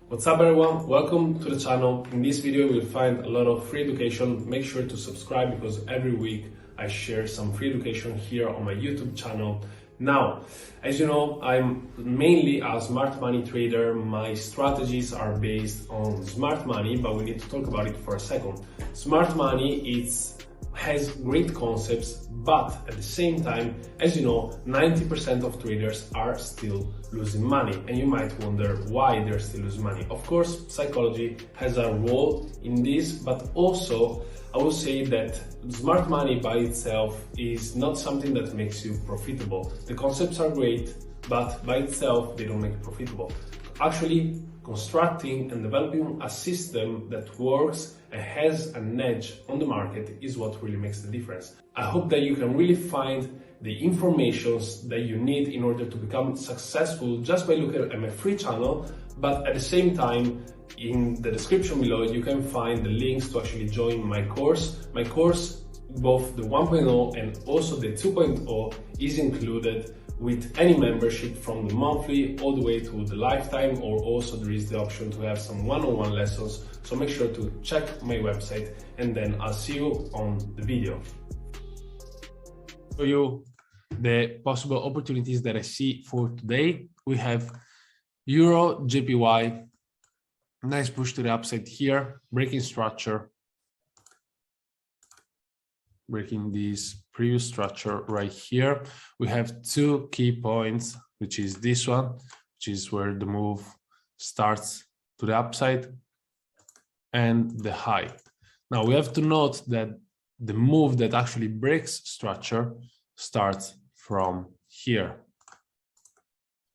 What's up everyone, welcome to the channel. In this video you will find a lot of free education. Make sure to subscribe because every week I share some free education here on my YouTube channel. Now, as you know, I'm mainly a smart money trader. My strategies are based on smart money, but we need to talk about it for a second. Smart money has great concepts, but at the same time, as you know, 90% of traders are still losing money. And you might wonder why they're still losing money. Of course, psychology has a role in this, but also I will say that smart money by itself is not something that makes you profitable. The concepts are great, but by itself, they don't make you profitable. Actually, constructing and developing a system that works and has an edge on the market is what really makes the difference. I hope that you can really find the informations that you need in order to become successful just by looking at my free channel, but at the same time, in the description below, you can find the links to actually join my course. My course, both the 1.0 and also the 2.0, is included with any membership from the monthly all the way to the lifetime, or also there is the option to have some one-on-one lessons. So make sure to check my website and then I'll see you on the video. Show you the possible opportunities that I see for today. We have Euro JPY, nice push to the upside here, breaking structure, breaking this previous structure right here. We have two key points, which is this one, which is where the move starts to the upside, and the high. Now we have to note that the move that actually breaks structure starts from here.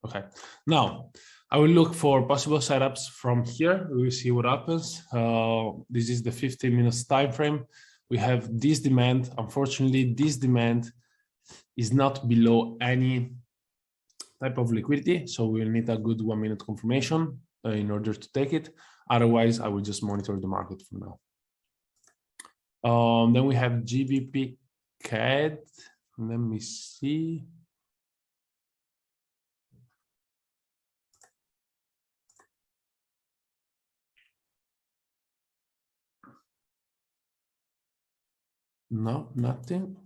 Okay, now I will look for possible setups from here. We will see what happens. This is the 15 minutes time frame. We have this demand. Unfortunately, this demand is not below any type of liquidity, so we'll need a good 1 minute confirmation in order to take it. Otherwise, I will just monitor the market for now. Then we have GBP CAD. Let me see. No, nothing.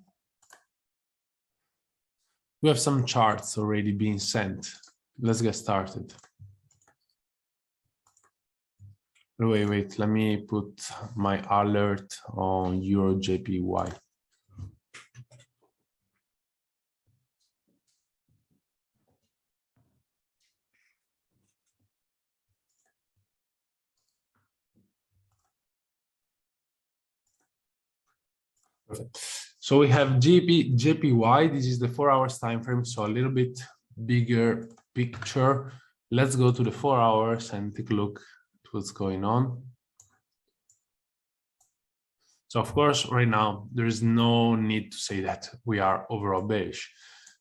We have some charts already being sent. Let's get started. Wait, let me put my alert on Euro JPY. Perfect. So we have JPY. This is the 4 hours time frame, so a little bit bigger picture. Let's go to the 4 hours and take a look at what's going on. So of course, right now, there is no need to say that we are overall bearish.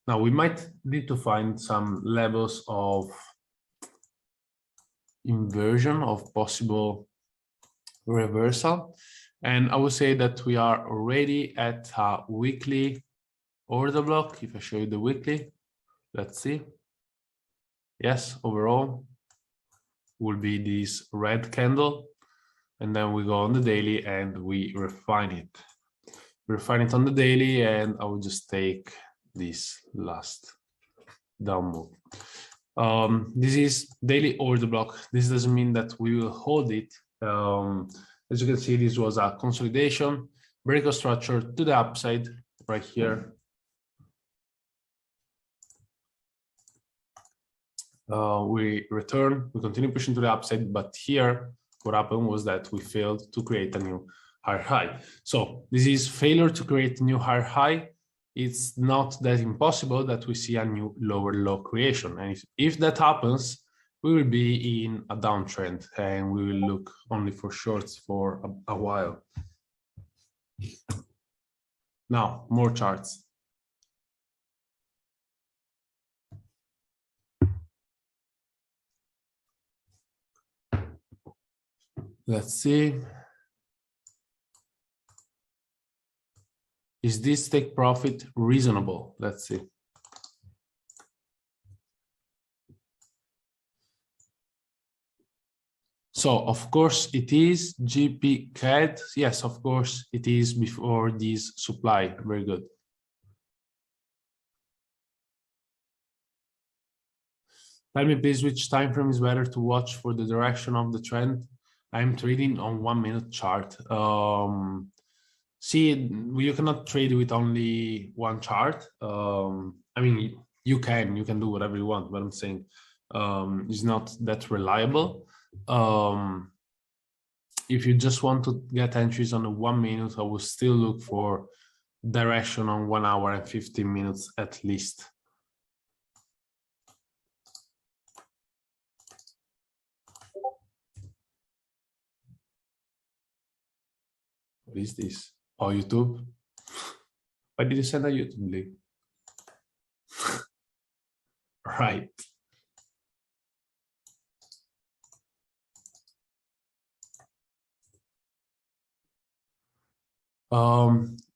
Now we might need to find some levels of inversion, of possible reversal. And I would say that we are already at a weekly order block. If I show you the weekly, let's see. Yes, overall will be this red candle. And then we go on the daily and we refine it. We refine it on the daily, and I will just take this last down move. This is daily order block. This doesn't mean that we will hold it. As you can see, this was a consolidation, break of structure to the upside right here. We return, we continue pushing to the upside, but here what happened was that we failed to create a new higher high. So this is failure to create a new higher high. It's not that impossible that we see a new lower low creation. And if that happens, we will be in a downtrend and we will look only for shorts for a while. Now, more charts. Let's see. Is this take profit reasonable? Let's see. So of course it is GP CAD. Yes, of course it is before this supply. Very good. Tell me please which time frame is better to watch for the direction of the trend. I'm trading on 1 minute chart. See, you cannot trade with only one chart. I mean, you can do whatever you want, but I'm saying it's not that reliable. If you just want to get entries on a 1 minute, I will still look for direction on 1 hour and 15 minutes at least. What is this? Oh, YouTube. Why did you send a YouTube link? Right.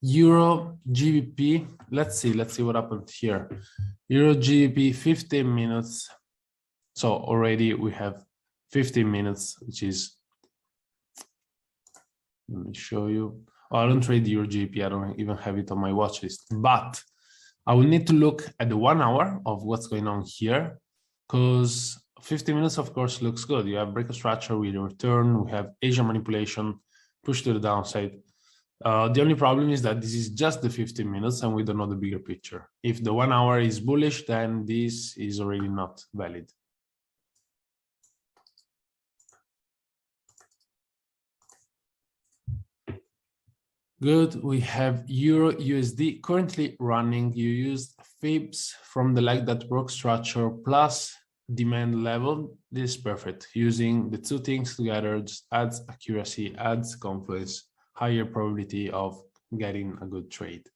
Euro GBP. Let's see what happened here. Euro GBP 15 minutes. So already we have 15 minutes, which is, let me show you. Oh, I don't trade Euro GBP. I don't even have it on my watch list, but I will need to look at the 1 hour of what's going on here, because 15 minutes, of course, looks good. You have breakout structure with a return. We have Asian manipulation, push to the downside. The only problem is that this is just the 15 minutes and we don't know the bigger picture. If the 1 hour is bullish, then this is already not valid. Good, we have Euro USD currently running. You used fibs from the leg that broke structure plus demand level. This is perfect. Using the two things together just adds accuracy, adds confidence, higher probability of getting a good trade.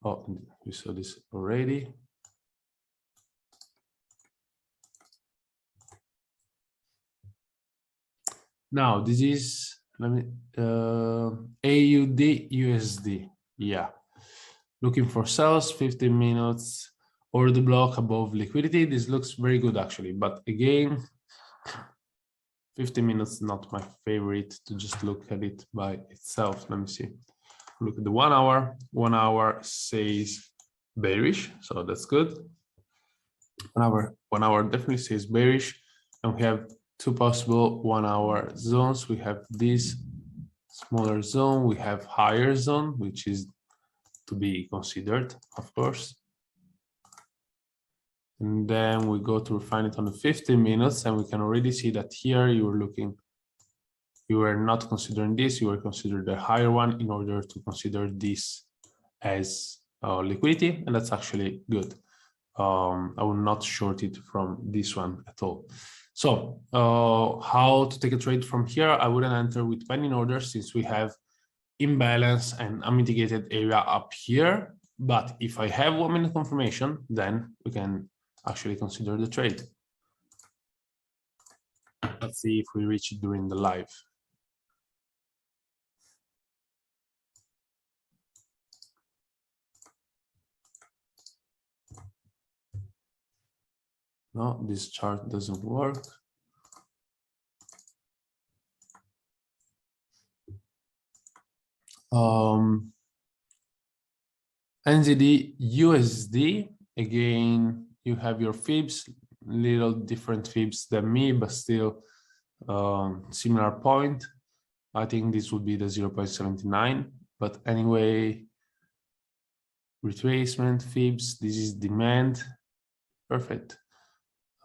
Oh, we saw this already. Now this is, let me AUD USD. Yeah, looking for sells, 15 minutes or the block above liquidity. This looks very good actually, but again, 15 minutes not my favorite to just look at it by itself. Let me see. Look at the 1 hour. 1 hour says bearish, so that's good. 1 hour definitely says bearish, and we have two possible 1 hour zones. We have this smaller zone, we have higher zone, which is to be considered, of course. And then we go to refine it on the 15 minutes, and we can already see that here you were not considering this, you were considering the higher one in order to consider this as liquidity, and that's actually good. I will not short it from this one at all. So how to take a trade from here? I wouldn't enter with pending orders since we have imbalance and unmitigated area up here. But if I have 1 minute confirmation, then we can actually consider the trade. Let's see if we reach it during the live. No, this chart doesn't work. NZD USD, again, you have your fibs, little different fibs than me, but still similar point. I think this would be the 0.79, but anyway, retracement fibs, this is demand, perfect.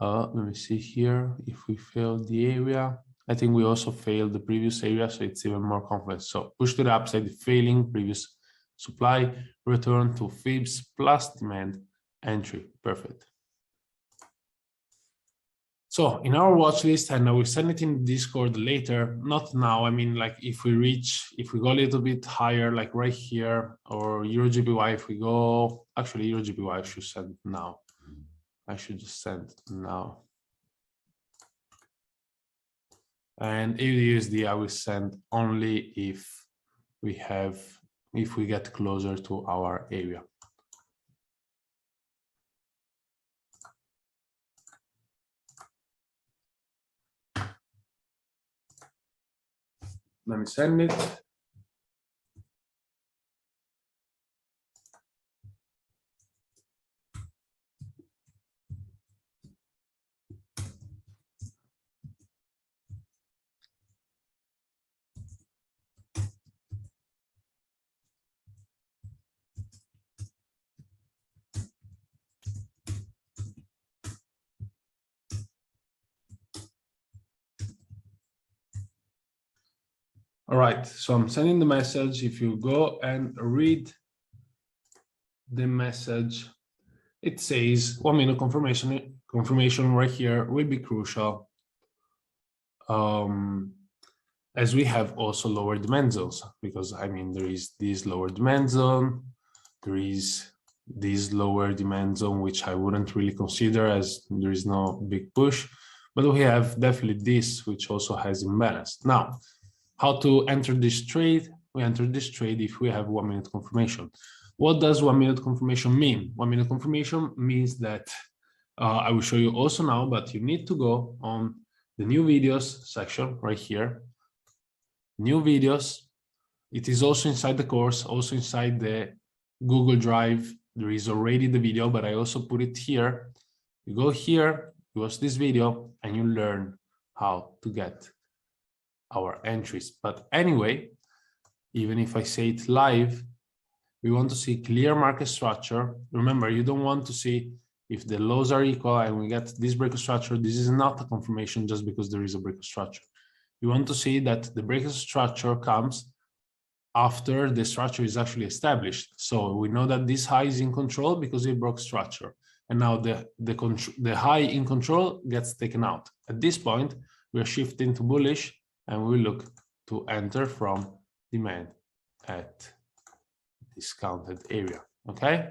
Let me see here if we failed the area. I think we also failed the previous area, so it's even more complex. So push to the upside, failing previous supply, return to fibs plus demand, entry, perfect. So in our watch list, and I will send it in Discord later, not now. I mean, like if we go a little bit higher, like right here, or Euro GBY, if we go, actually Euro GBY I should send now. I should just send now. And AUD/USD I will send only if we get closer to our area. Let me send it. All right, so I'm sending the message. If you go and read the message, it says 1 minute confirmation right here will be crucial, as we have also lower demand zones, because I mean there is this lower demand zone, there is this lower demand zone which I wouldn't really consider as there is no big push, but we have definitely this which also has imbalance. Now, how to enter this trade? We enter this trade if we have 1 minute confirmation. What does 1 minute confirmation mean? 1 minute confirmation means that I will show you also now, but you need to go on the new videos section right here. New videos. It is also inside the course, also inside the Google Drive. There is already the video, but I also put it here. You go here, you watch this video, and you learn how to get our entries. But anyway, even if I say it live, we want to see clear market structure. Remember, you don't want to see if the lows are equal and we get this breakout structure. This is not a confirmation just because there is a breakout structure. You want to see that the breakout structure comes after the structure is actually established. So we know that this high is in control because it broke structure. And now the high in control gets taken out. At this point, we are shifting to bullish, and we look to enter from demand at discounted area, okay?